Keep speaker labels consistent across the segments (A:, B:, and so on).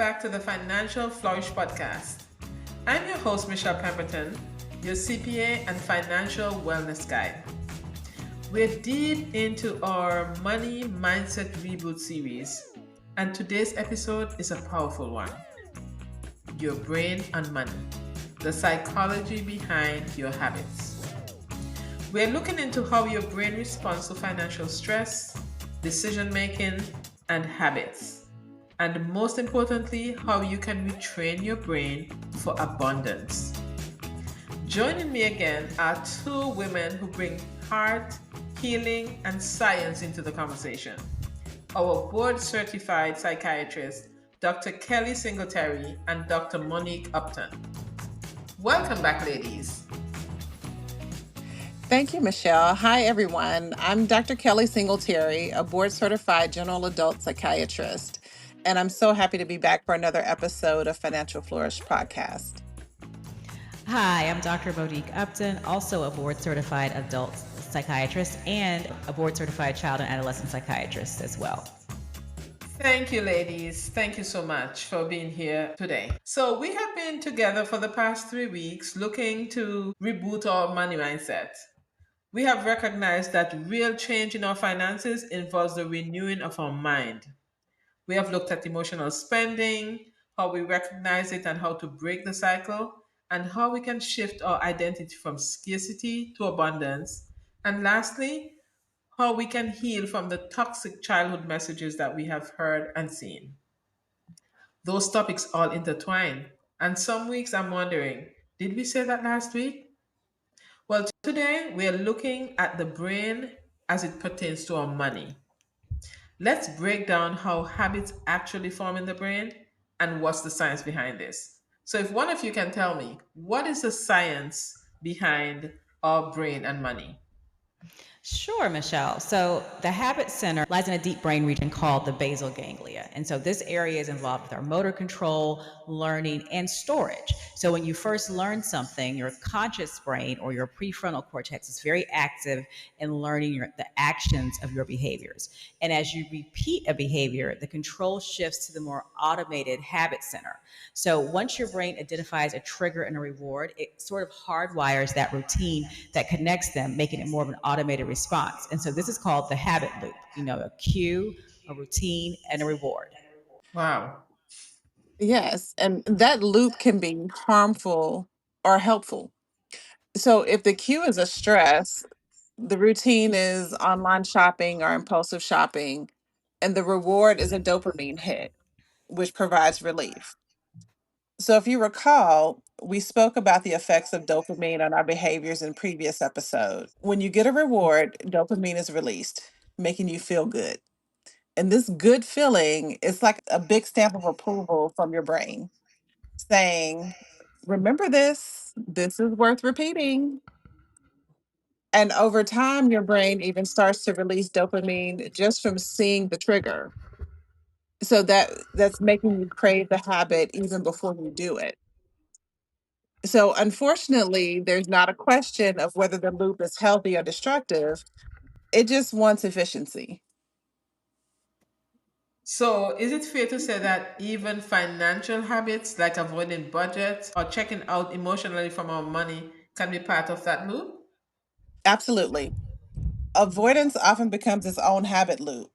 A: back to the Financial Flourish Podcast. I'm your host, Michele Pemberton, your CPA and financial wellness guide. We're deep into our Money Mindset Reboot series, and today's episode is a powerful one. Your brain and money, the psychology behind your habits. We're looking into how your brain responds to financial stress, decision making, and habits. And most importantly, how you can retrain your brain for abundance. Joining me again are two women who bring heart, healing, and science into the conversation. Our board certified psychiatrist, Dr. Kelly Singletary and Dr. Monique Upton. Welcome back, ladies.
B: Thank you, Michele. Hi, everyone. I'm Dr. Kelly Singletary, a board certified general adult psychiatrist, and I'm so happy to be back for another episode of Financial Flourish Podcast.
C: Hi, I'm Dr. Monique Upton, also a board certified adult psychiatrist and a board certified child and adolescent psychiatrist as well.
A: Thank you, ladies. Thank you so much for being here today. So, we have been together for the past 3 weeks looking to reboot our money mindset. We have recognized that real change in our finances involves the renewing of our mind. We have looked at emotional spending, how we recognize it and how to break the cycle, and how we can shift our identity from scarcity to abundance. And lastly, how we can heal from the toxic childhood messages that we have heard and seen. Those topics all intertwine. And some weeks I'm wondering, did we say that last week? Well, today we are looking at the brain as it pertains to our money. Let's break down how habits actually form in the brain and what's the science behind this. So, if one of you can tell me, what is the science behind our brain and money?
C: Sure, Michele. So the habit center lies in a deep brain region called the basal ganglia. And so this area is involved with our motor control, learning, and storage. So when you first learn something, your conscious brain or your prefrontal cortex is very active in learning the actions of your behaviors. And as you repeat a behavior, the control shifts to the more automated habit center. So once your brain identifies a trigger and a reward, it sort of hardwires that routine that connects them, making it more of an automated response. And so this is called the habit loop, a cue, a routine, and a reward.
A: Wow.
B: Yes, and that loop can be harmful or helpful. So, if the cue is a stress, the routine is online shopping or impulsive shopping, and the reward is a dopamine hit, which provides relief. So, if you recall, we spoke about the effects of dopamine on our behaviors in previous episode. When you get a reward, dopamine is released, making you feel good. And this good feeling is like a big stamp of approval from your brain saying, remember this, this is worth repeating. And over time, your brain even starts to release dopamine just from seeing the trigger. So that's making you crave the habit even before you do it. So, unfortunately, there's not a question of whether the loop is healthy or destructive. It just wants efficiency.
A: So, is it fair to say that even financial habits like avoiding budgets or checking out emotionally from our money can be part of that loop?
B: Absolutely. Avoidance often becomes its own habit loop.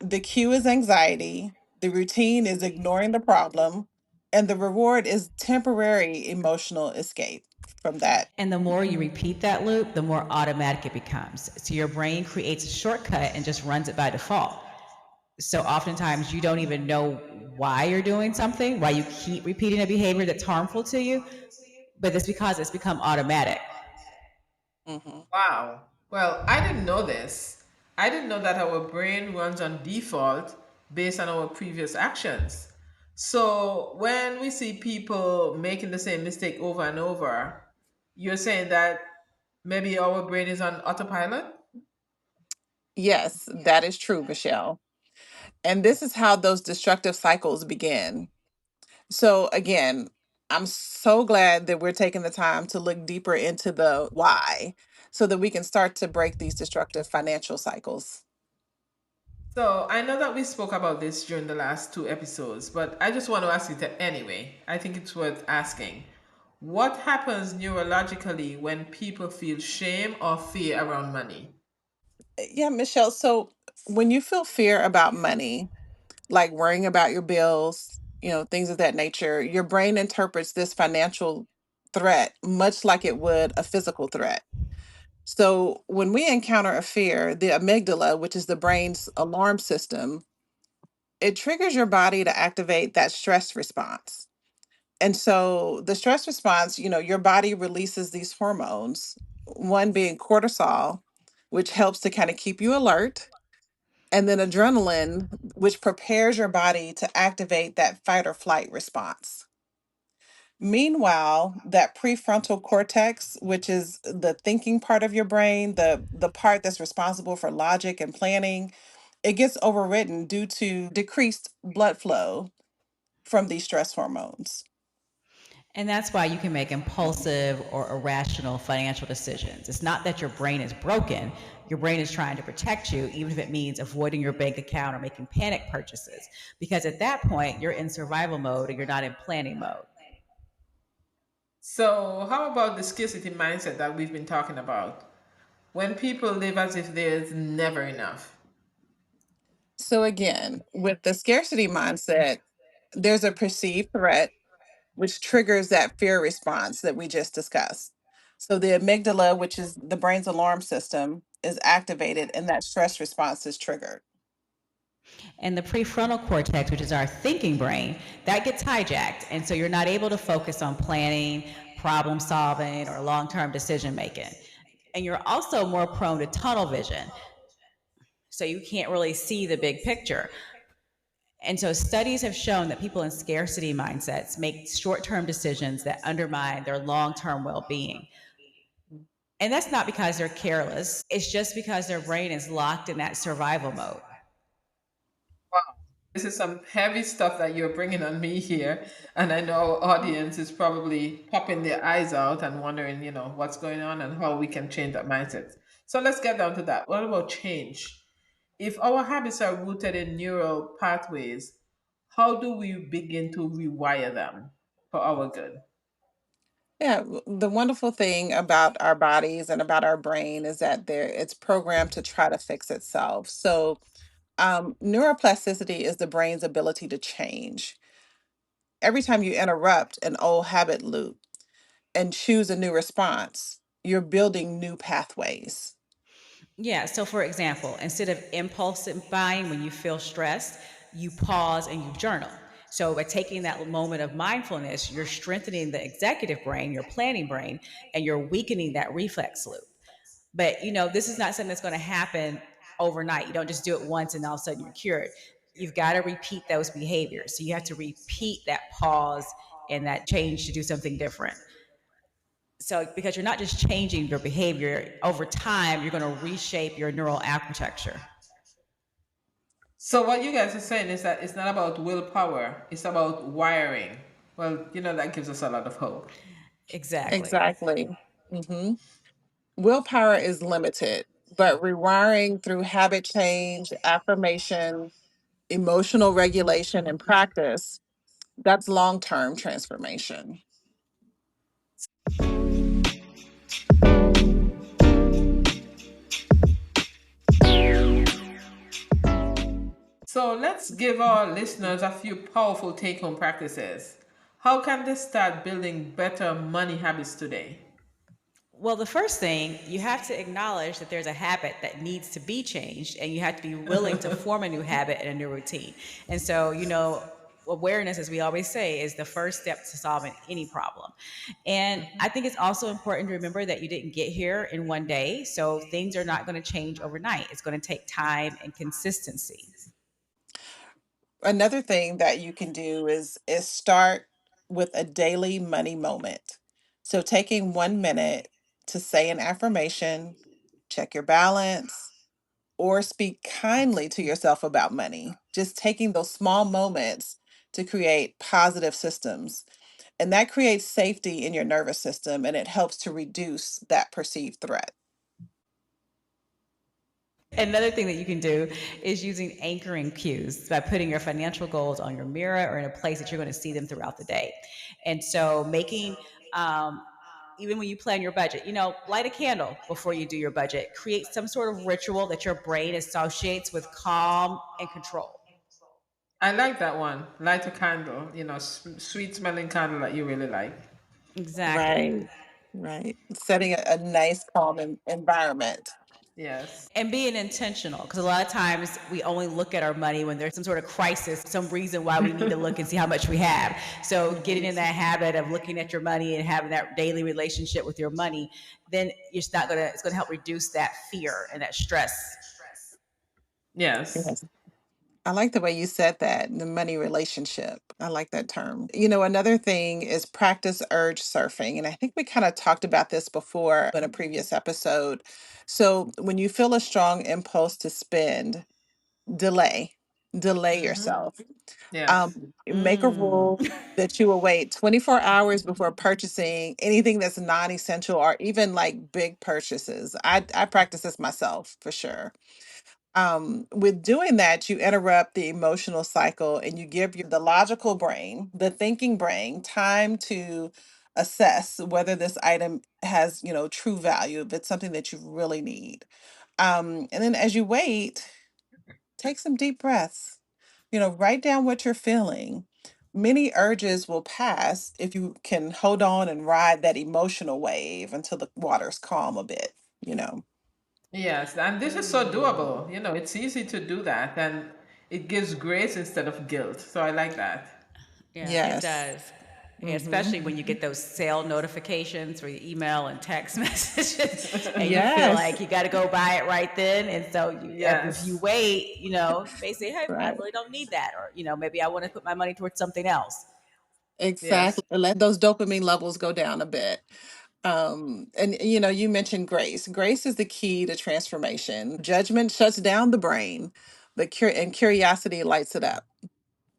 B: The cue is anxiety, the routine is ignoring the problem, and the reward is temporary emotional escape from that.
C: And the more you repeat that loop, the more automatic it becomes. So your brain creates a shortcut and just runs it by default. So oftentimes you don't even know why you're doing something, why you keep repeating a behavior that's harmful to you, but it's because it's become automatic.
B: Mhm.
A: Wow. Well, I didn't know this. I didn't know that our brain runs on default based on our previous actions. So when we see people making the same mistake over and over, you're saying that maybe our brain is on autopilot?
B: Yes, that is true, Michelle. And this is how those destructive cycles begin. So, again, I'm so glad that we're taking the time to look deeper into the why so that we can start to break these destructive financial cycles.
A: So I know that we spoke about this during the last two episodes, but I just want to ask it anyway. I think it's worth asking. What happens neurologically when people feel shame or fear around money?
B: Yeah, Michelle. So when you feel fear about money, like worrying about your bills, things of that nature, your brain interprets this financial threat much like it would a physical threat. So when we encounter a fear, the amygdala, which is the brain's alarm system, it triggers your body to activate that stress response. And so the stress response, your body releases these hormones, one being cortisol, which helps to kind of keep you alert, and then adrenaline, which prepares your body to activate that fight or flight response. Meanwhile, that prefrontal cortex, which is the thinking part of your brain, the part that's responsible for logic and planning, it gets overridden due to decreased blood flow from these stress hormones.
C: And that's why you can make impulsive or irrational financial decisions. It's not that your brain is broken. Your brain is trying to protect you, even if it means avoiding your bank account or making panic purchases. Because at that point, you're in survival mode and you're not in planning mode.
A: So, how about the scarcity mindset that we've been talking about? When people live as if there's never enough.
B: So again, with the scarcity mindset, there's a perceived threat which triggers that fear response that we just discussed. So the amygdala, which is the brain's alarm system, is activated and that stress response is triggered.
C: And the prefrontal cortex, which is our thinking brain, that gets hijacked. And so you're not able to focus on planning, problem solving, or long term decision making. And you're also more prone to tunnel vision. So you can't really see the big picture. And so studies have shown that people in scarcity mindsets make short term decisions that undermine their long term well being. And that's not because they're careless, it's just because their brain is locked in that survival mode.
A: Wow. This is some heavy stuff that you're bringing on me here. And I know our audience is probably popping their eyes out and wondering, what's going on and how we can change that mindset. So let's get down to that. What about change? If our habits are rooted in neural pathways, how do we begin to rewire them for our good?
B: Yeah, the wonderful thing about our bodies and about our brain is that it's programmed to try to fix itself. So neuroplasticity is the brain's ability to change. Every time you interrupt an old habit loop and choose a new response, you're building new pathways.
C: Yeah, so for example, instead of impulsive buying when you feel stressed, you pause and you journal. So by taking that moment of mindfulness, you're strengthening the executive brain, your planning brain, and you're weakening that reflex loop. But this is not something that's going to happen overnight. You don't just do it once and all of a sudden you're cured. You've got to repeat those behaviors. So you have to repeat that pause and that change to do something different. So because you're not just changing your behavior over time, you're going to reshape your neural architecture.
A: So what you guys are saying is that it's not about willpower, it's about wiring. Well, that gives us a lot of hope.
C: Exactly.
B: Exactly. hmm Willpower is limited, but rewiring through habit change, affirmation, emotional regulation, and practice, that's long term transformation.
A: So let's give our listeners a few powerful take home practices. How can they start building better money habits today?
C: Well, the first thing, you have to acknowledge that there's a habit that needs to be changed, and you have to be willing to form a new habit and a new routine. And so, awareness, as we always say, is the first step to solving any problem. And I think it's also important to remember that you didn't get here in one day. So things are not going to change overnight. It's going to take time and consistency.
B: Another thing that you can do is start with a daily money moment. So taking 1 minute to say an affirmation, check your balance, or speak kindly to yourself about money. Just taking those small moments to create positive systems. And that creates safety in your nervous system and it helps to reduce that perceived threat.
C: Another thing that you can do is using anchoring cues by putting your financial goals on your mirror or in a place that you're going to see them throughout the day. And so making, even when you plan your budget, light a candle before you do your budget. Create some sort of ritual that your brain associates with calm and control.
A: I like that one. Light a candle, sweet smelling candle that you really like.
C: Exactly.
B: Right. Right. Setting a nice, calm environment.
A: Yes.
C: And being intentional, because a lot of times we only look at our money when there's some sort of crisis, some reason why we need to look and see how much we have. So getting in that habit of looking at your money and having that daily relationship with your money, then it's gonna help reduce that fear and that stress.
A: Yes.
B: Yes. I like the way you said that, the money relationship. I like that term. Another thing is practice urge surfing. And I think we kind of talked about this before in a previous episode. So when you feel a strong impulse to spend, delay, delay yourself.
A: Yes.
B: Make a
C: Mm.
B: rule that you will wait 24 hours before purchasing anything that's non-essential or even like big purchases. I practice this myself for sure. With doing that, you interrupt the emotional cycle and you give the logical brain, the thinking brain, time to assess whether this item has, true value, if it's something that you really need. And then as you wait, take some deep breaths. Write down what you're feeling. Many urges will pass if you can hold on and ride that emotional wave until the water's calm a bit, you know.
A: Yes. And this is so doable. It's easy to do that. And it gives grace instead of guilt. So I like that.
C: Yeah, it
B: Yes.
C: does. Yeah,
B: Mm-hmm.
C: especially when you get those sale notifications or your email and text messages, and you feel like
B: Yes.
C: you got to go buy it right then. And so if you
A: Yes.
C: wait, you may say, "Hey, I
B: Right.
C: really don't need that," or maybe I want to put my money towards something else.
A: Yes.
B: Exactly. Let those dopamine levels go down a bit. And you mentioned grace. Grace is the key to transformation. Judgment shuts down the brain, but curiosity lights it up.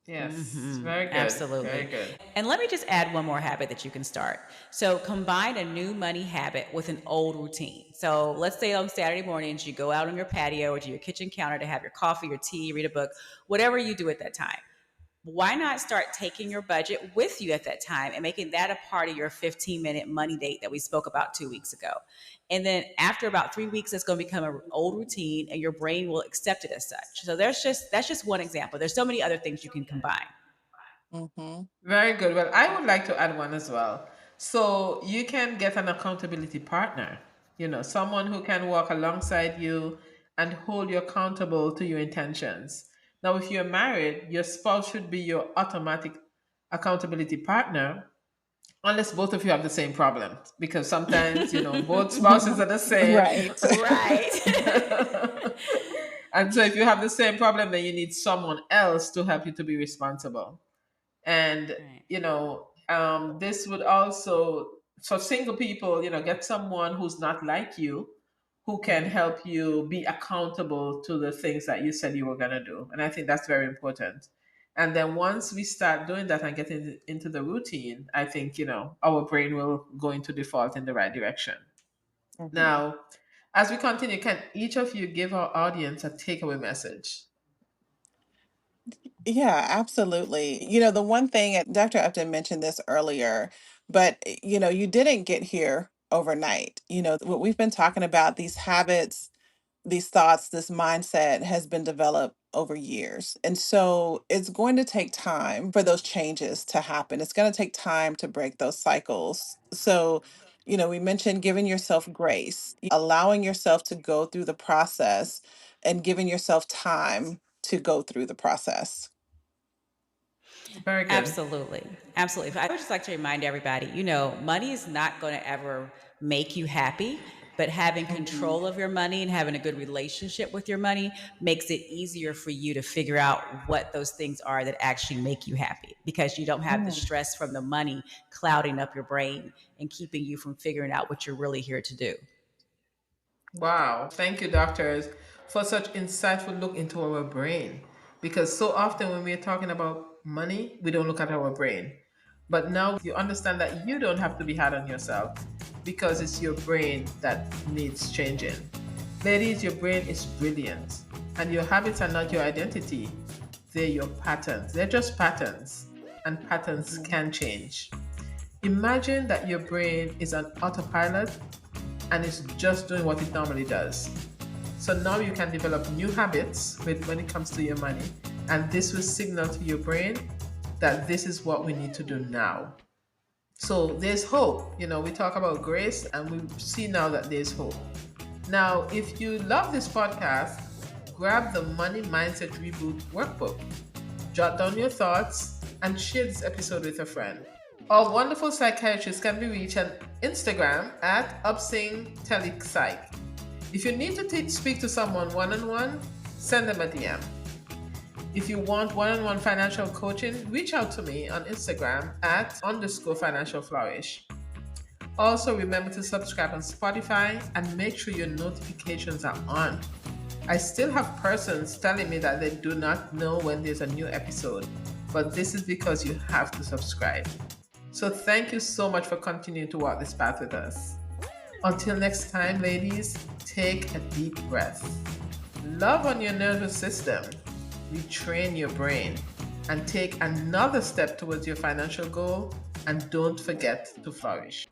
A: Yes. Very good. Very
C: Absolutely.
A: good.
C: And let me just add one more habit that you can start. So combine a new money habit with an old routine. So let's say on Saturday mornings, you go out on your patio or to your kitchen counter to have your coffee or tea, read a book, whatever you do at that time. Why not start taking your budget with you at that time and making that a part of your 15-minute money date that we spoke about 2 weeks ago? And then after about 3 weeks, it's going to become an old routine and your brain will accept it as such. So that's just one example. There's so many other things you can combine.
B: Mm-hmm.
A: Very good. Well, I would like to add one as well. So you can get an accountability partner, someone who can walk alongside you and hold you accountable to your intentions. Now, if you're married, your spouse should be your automatic accountability partner, unless both of you have the same problem, because sometimes, both spouses are the same.
B: Right.
C: Right.
A: And so if you have the same problem, then you need someone else to help you to be responsible. And
C: Right.
A: this would also, for single people, get someone who's not like you, who can help you be accountable to the things that you said you were going to do. And I think that's very important. And then once we start doing that and getting into the routine, I think our brain will go into default in the right direction.
B: Mhm.
A: Now, as we continue, can each of you give our audience a takeaway message?
B: Yeah, absolutely. The one thing, Dr. Upton mentioned this earlier, but you didn't get here overnight. What we've been talking about, these habits, these thoughts, this mindset has been developed over years. And so it's going to take time for those changes to happen. It's going to take time to break those cycles. So, we mentioned giving yourself grace, allowing yourself to go through the process and giving yourself time to go through the process.
A: Very good.
C: Absolutely. Absolutely. I would just like to remind everybody, money is not going to ever make you happy, but having
B: Mhm.
C: control of your money and having a good relationship with your money makes it easier for you to figure out what those things are that actually make you happy because you don't have the
B: Yeah.
C: stress from the money clouding up your brain and keeping you from figuring out what you're really here to do.
A: Wow. Thank you, doctors, for such insightful look into our brain. Because so often when we're talking about money, we don't look at our brain. But now you understand that you don't have to be hard on yourself because it's your brain that needs changing. Ladies, your brain is brilliant, and your habits are not your identity. They're your patterns. They're just patterns, and patterns can change. Imagine that your brain is on autopilot and it's just doing what it normally does. So now you can develop new habits when it comes to your money, and this will signal to your brain that this is what we need to do now. So there's hope. We talk about grace, and we see now that there's hope. Now, if you love this podcast, grab the Money Mindset Reboot workbook, jot down your thoughts, and share this episode with a friend. Our wonderful psychiatrists can be reached on Instagram at @upsingtelepsych. If you need to speak to someone one-on-one, send them a DM. If you want one-on-one financial coaching, reach out to me on Instagram at _Financial Flourish. Also, remember to subscribe on Spotify and make sure your notifications are on. I still have persons telling me that they do not know when there's a new episode, but this is because you have to subscribe. So thank you so much for continuing to walk this path with us. Until next time, ladies, take a deep breath. Love on your nervous system, retrain your brain, and take another step towards your financial goal. And don't forget to flourish.